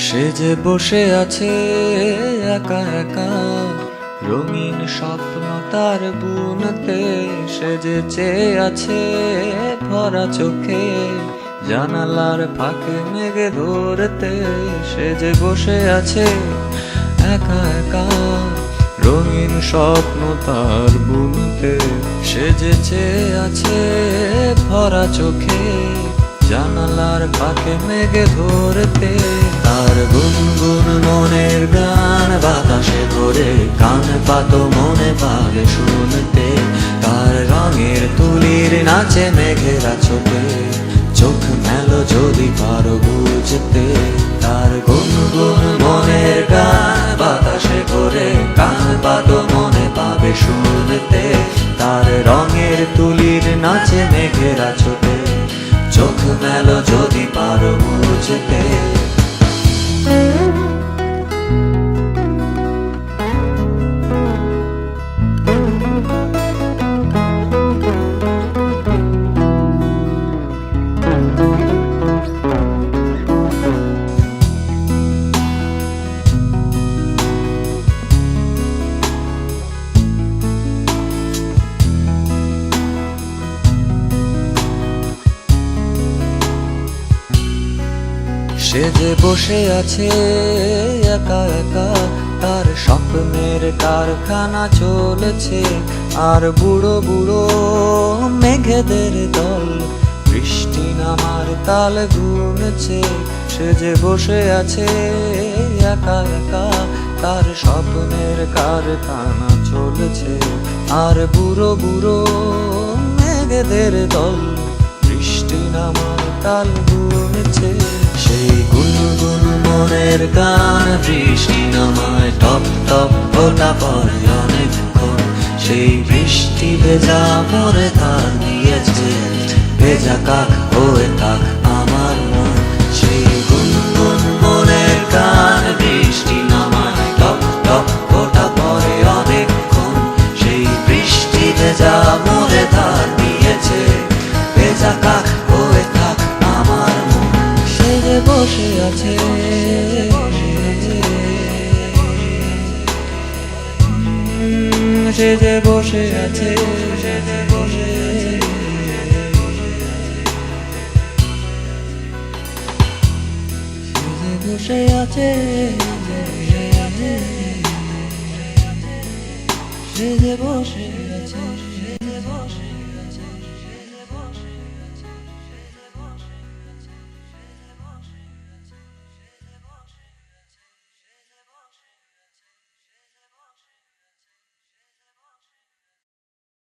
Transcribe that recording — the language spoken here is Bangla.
সে যে বসে আছে একা একা, রঙিন স্বপ্ন তার বুনতে। সে যে চেয়ে আছে ভরা চোখে, জানালার ফাঁকে মেঘে ধরতে। সে যে বসে আছে একা একা, রঙিন স্বপ্ন তার বুনতে। সে যে চেয়ে আছে ভরা চোখে, জানালার ফাঁকে মেঘে ধরতে। তার গুনগুন মনের গান বাতাসে ধরে, কান পাতো মনে পাবে শুনতে। তার রঙের তুলির নাচে মেঘেরা ছোটে, চোখ মেলো যদি পারো বুঝতে। তার গুনগুন মনের গান বাতাসে ঘোরে, কান পাতো মনে পাবে শুনতে। তার রঙের তুলির নাচে মেঘেরা ছোটে, চোখ মেলো যদি পারো বুঝতে। সে যে বসে আছে একা একা, তার স্বপ্নের কারখানা চলেছে। আর বুড়ো বুড়ো মেঘেদের দল বৃষ্টি নামার তাল গুনছে। সে যে বসে আছে একা একা, তার স্বপ্নের কারখানা চলেছে। আর বুড়ো বুড়ো মেঘেদের দল বৃষ্টি নামার তাল গুনছে। সেই গুনগুন মনের গান বৃষ্টি নামায় টপ টপ ফোঁটা পড়ে অনেকক্ষণ। সেই বৃষ্টি ভেজা পরে তার দিয়েছে, ভেজা কাক হয়ে থাক আমার মন। সেই গুনগুন মনের গান বৃষ্টি নামায় টপ টপ ফোঁটা পড়ে অনেকক্ষণ। সেই বৃষ্টি ভেজা মরে তার দিয়েছে, ভেজা কাক হয়ে থাক আমার মন। সে যে বসে আছে সে যে বসে আছে, সে যে বসে বসে আছে, সে যে বসে আছে, সে যে বসে